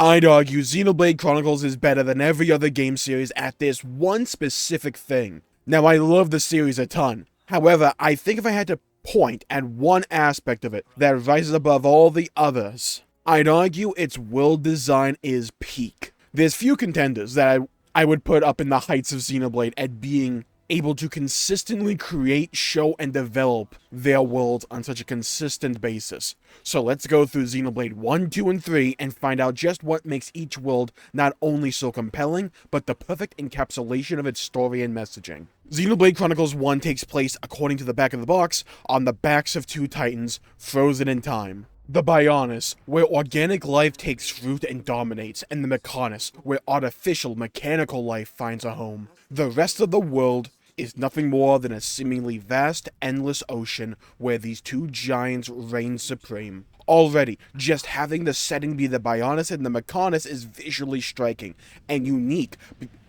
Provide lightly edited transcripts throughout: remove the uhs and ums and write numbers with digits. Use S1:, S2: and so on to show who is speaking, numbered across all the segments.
S1: I'd argue Xenoblade Chronicles is better than every other game series at this one specific thing. Now, I love the series a ton. However, I think if I had to point at one aspect of it that rises above all the others, I'd argue its world design is peak. There's few contenders that I would put up in the heights of Xenoblade at being able to consistently create, show, and develop their worlds on such a consistent basis. So let's go through Xenoblade 1, 2, and 3 and find out just what makes each world not only so compelling, but the perfect encapsulation of its story and messaging. Xenoblade Chronicles 1 takes place, according to the back of the box, on the backs of two titans, frozen in time. The Bionis, where organic life takes root and dominates, and the Mechonis, where artificial, mechanical life finds a home. The rest of the world is nothing more than a seemingly vast, endless ocean where these two giants reign supreme. Already, just having the setting be the Bionis and the Mechonis is visually striking and unique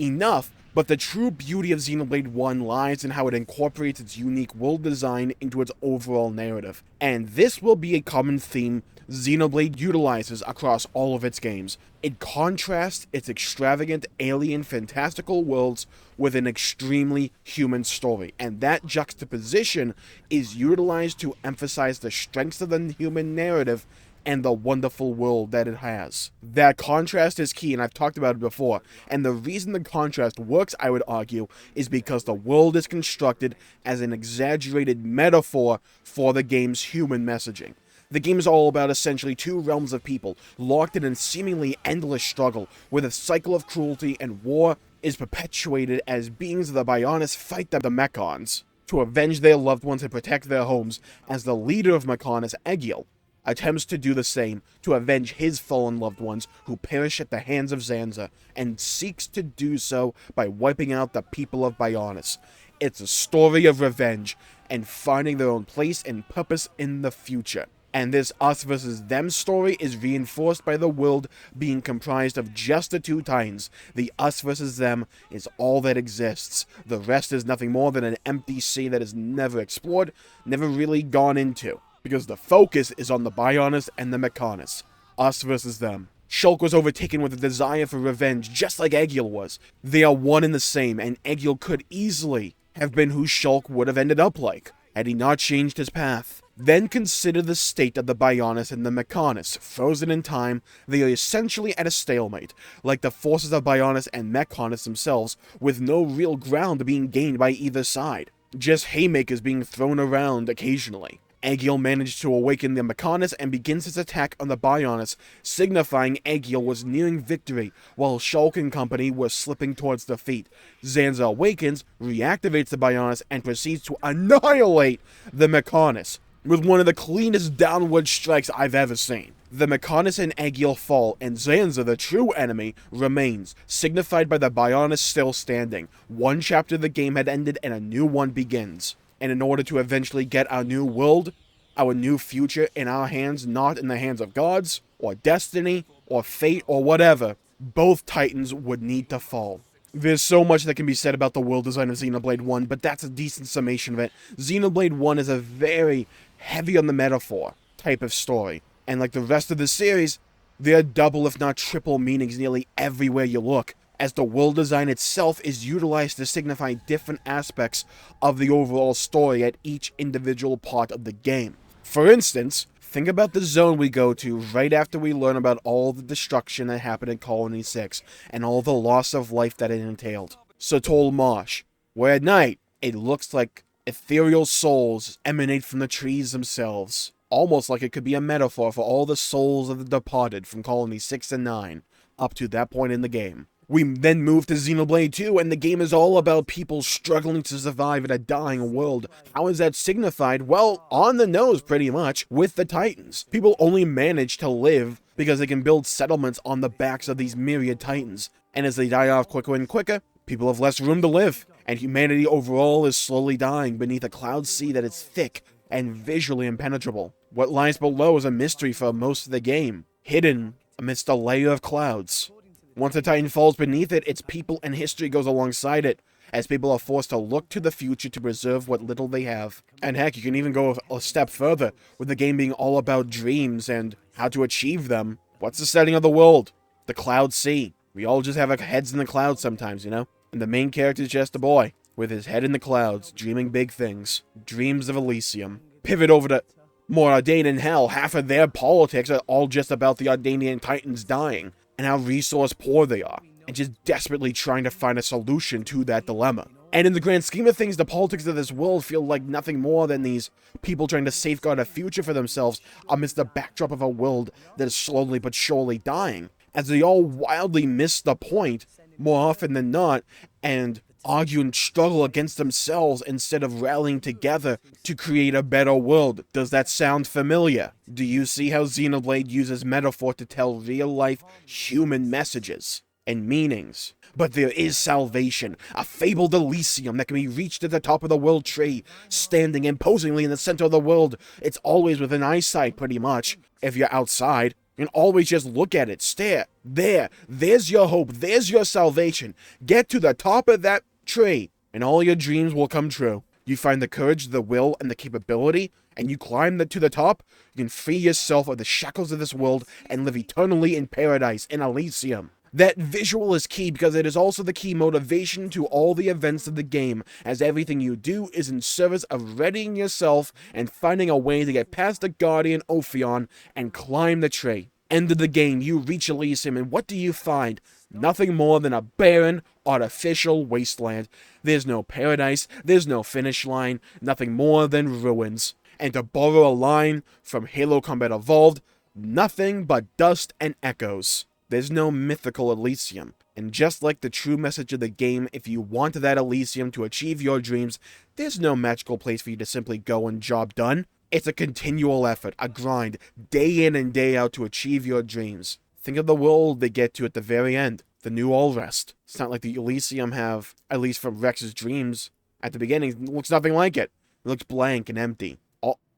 S1: enough, but the true beauty of Xenoblade 1 lies in how it incorporates its unique world design into its overall narrative. And this will be a common theme Xenoblade utilizes across all of its games. It contrasts its extravagant, alien, fantastical worlds with an extremely human story, and that juxtaposition is utilized to emphasize the strengths of the human narrative and the wonderful world that it has. That contrast is key, and I've talked about it before, and the reason the contrast works, I would argue, is because the world is constructed as an exaggerated metaphor for the game's human messaging. The game is all about essentially two realms of people, locked in a seemingly endless struggle, where the cycle of cruelty and war is perpetuated as beings of the Bionis fight the Mechons to avenge their loved ones and protect their homes, as the leader of Mechonis, Egil, attempts to do the same to avenge his fallen loved ones who perish at the hands of Zanza, and seeks to do so by wiping out the people of Bionis. It's a story of revenge and finding their own place and purpose in the future. And this us versus them story is reinforced by the world being comprised of just the two titans. The us versus them is all that exists. The rest is nothing more than an empty sea that is never explored, never really gone into, because the focus is on the Bionis and the Mechonis. Us versus them. Shulk was overtaken with a desire for revenge, just like Egil was. They are one and the same, and Egil could easily have been who Shulk would have ended up like, had he not changed his path. Then consider the state of the Bionis and the Mechonis. Frozen in time, they are essentially at a stalemate, like the forces of Bionis and Mechonis themselves, with no real ground being gained by either side. Just haymakers being thrown around occasionally. Egil managed to awaken the Mechonis and begins his attack on the Bionis, signifying Egil was nearing victory, while Shulk and company were slipping towards defeat. Zanza awakens, reactivates the Bionis, and proceeds to annihilate the Mechonis, with one of the cleanest downward strikes I've ever seen. The Mechonis and Egil fall, and Zanza, the true enemy, remains, signified by the Bionis still standing. One chapter of the game had ended and a new one begins. And in order to eventually get our new world, our new future in our hands, not in the hands of gods, or destiny, or fate, or whatever, both titans would need to fall. There's so much that can be said about the world design of Xenoblade 1, but that's a decent summation of it. Xenoblade 1 is a very heavy on the metaphor type of story, and like the rest of the series, there are double if not triple meanings nearly everywhere you look, as the world design itself is utilized to signify different aspects of the overall story at each individual part of the game. For instance, think about the zone we go to right after we learn about all the destruction that happened in Colony 6, and all the loss of life that it entailed. Sotol Marsh, where at night, it looks like ethereal souls emanate from the trees themselves, almost like it could be a metaphor for all the souls of the departed from Colony 6 and 9, up to that point in the game. We then move to Xenoblade 2, and the game is all about people struggling to survive in a dying world. How is that signified? Well, on the nose, pretty much, with the Titans. People only manage to live because they can build settlements on the backs of these myriad Titans. And as they die off quicker and quicker, people have less room to live. And humanity overall is slowly dying beneath a cloud sea that is thick and visually impenetrable. What lies below is a mystery for most of the game, hidden amidst a layer of clouds. Once a Titan falls beneath it, its people and history goes alongside it, as people are forced to look to the future to preserve what little they have. And heck, you can even go a step further, with the game being all about dreams and how to achieve them. What's the setting of the world? the Cloud Sea. We all just have our heads in the clouds sometimes, you know? And the main character is just a boy, with his head in the clouds, dreaming big things. Dreams of Elysium. Pivot over to more Ardanian hell. Half of their politics are all just about the Ardanian Titans dying, and how resource poor they are, and just desperately trying to find a solution to that dilemma. And in the grand scheme of things, the politics of this world feel like nothing more than these people trying to safeguard a future for themselves amidst the backdrop of a world that is slowly but surely dying, as they all wildly miss the point, more often than not, and argue and struggle against themselves instead of rallying together to create a better world. Does that sound familiar? Do you see how Xenoblade uses metaphor to tell real-life human messages and meanings? But there is salvation, a fabled Elysium that can be reached at the top of the world tree, standing imposingly in the center of the world. It's always within eyesight, pretty much. If you're outside, you can always just look at it, stare. There's your hope, there's your salvation. Get to the top of that tree, and all your dreams will come true. You find the courage, the will, and the capability, and you climb to the top. You can free yourself of the shackles of this world and live eternally in paradise, in Elysium. That visual is key because it is also the key motivation to all the events of the game, as everything you do is in service of readying yourself and finding a way to get past the Guardian Ophion and climb the tree. End of the game, you reach Elysium, and what do you find? Nothing more than a barren, artificial wasteland. There's no paradise, there's no finish line, nothing more than ruins. And to borrow a line from Halo Combat Evolved, nothing but dust and echoes. There's no mythical Elysium. And just like the true message of the game, if you want that Elysium to achieve your dreams, there's no magical place for you to simply go and job done. It's a continual effort, a grind, day in and day out to achieve your dreams. Think of the world they get to at the very end, the New Allrest. It's not like the Elysium have, at least from Rex's dreams, at the beginning, it looks nothing like it. It looks blank and empty.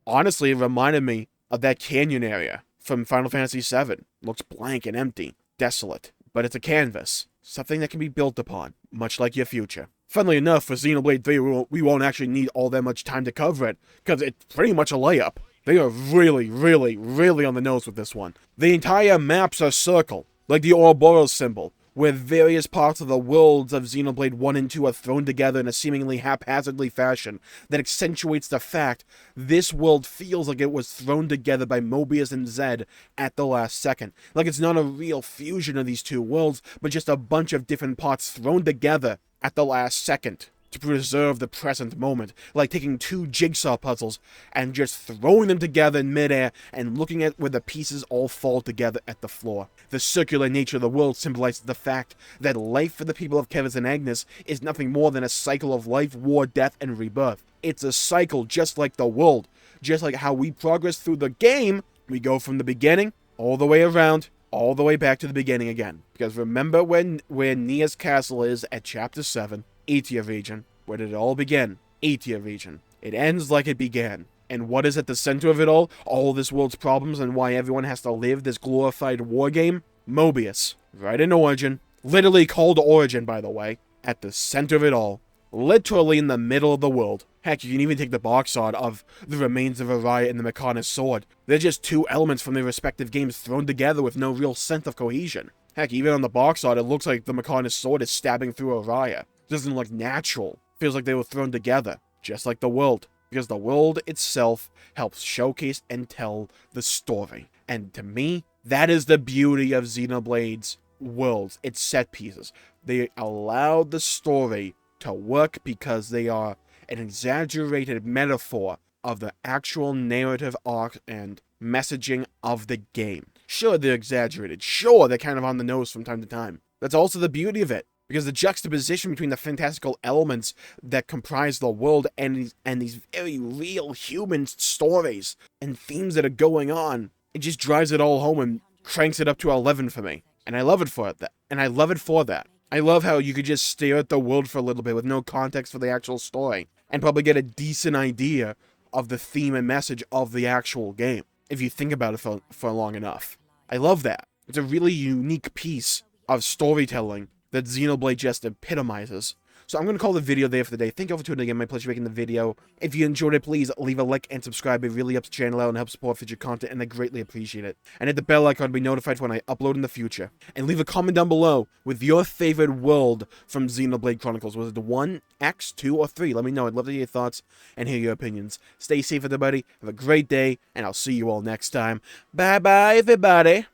S1: Honestly, it reminded me of that canyon area from Final Fantasy VII. It looks blank and empty. Desolate, but it's a canvas, something that can be built upon, much like your future. Funnily enough, for Xenoblade 3, we won't actually need all that much time to cover it, because it's pretty much a layup. They are really, really, really on the nose with this one. The entire map's a circle, like the Ouroboros symbol, where various parts of the worlds of Xenoblade 1 and 2 are thrown together in a seemingly haphazardly fashion that accentuates the fact this world feels like it was thrown together by Mobius and Zed at the last second. Like it's not a real fusion of these two worlds, but just a bunch of different parts thrown together at the last second to preserve the present moment, like taking two jigsaw puzzles and just throwing them together in midair and looking at where the pieces all fall together at the floor. The circular nature of the world symbolizes the fact that life for the people of Kevis and Agnes is nothing more than a cycle of life, war, death, and rebirth. It's a cycle just like the world. Just like how we progress through the game, we go from the beginning all the way around, all the way back to the beginning again. Because remember where Nia's castle is at Chapter 7, Aetia region. Where did it all begin? Aetia region. It ends like it began. And what is at the center of it all? All this world's problems and why everyone has to live this glorified war game? Mobius. Right in Origin. Literally called Origin, by the way. At the center of it all. Literally in the middle of the world. Heck, you can even take the box art of the remains of Araya and the Mechonis sword. They're just two elements from their respective games thrown together with no real sense of cohesion. Heck, even on the box art, it looks like the Mechonis sword is stabbing through Araya. It doesn't look natural. Feels like they were thrown together, just like the world. Because the world itself helps showcase and tell the story. And to me, that is the beauty of Xenoblade's worlds, its set pieces. They allow the story to work because they are an exaggerated metaphor of the actual narrative arc and messaging of the game. Sure, they're exaggerated. Sure, they're kind of on the nose from time to time. That's also the beauty of it. Because the juxtaposition between the fantastical elements that comprise the world and these very real human stories and themes that are going on, it just drives it all home and cranks it up to 11 for me. And I love it for that. I love how you could just stare at the world for a little bit with no context for the actual story and probably get a decent idea of the theme and message of the actual game, if you think about it for long enough. I love that. It's a really unique piece of storytelling that Xenoblade just epitomizes, So I'm going to call the video there for the day. Thank you all for tuning in. My pleasure making the video. If you enjoyed it, please leave a like and subscribe. It really helps the channel out and helps support future content, and I greatly appreciate it. And hit the bell icon to be notified when I upload in the future. And leave a comment down below with your favorite world from XENOBLADE Chronicles. Was it the 1, X, 2, or 3? Let me know. I'd love to hear your thoughts and hear your opinions. Stay safe, everybody. Have a great day, and I'll see you all next time. Bye-bye, everybody.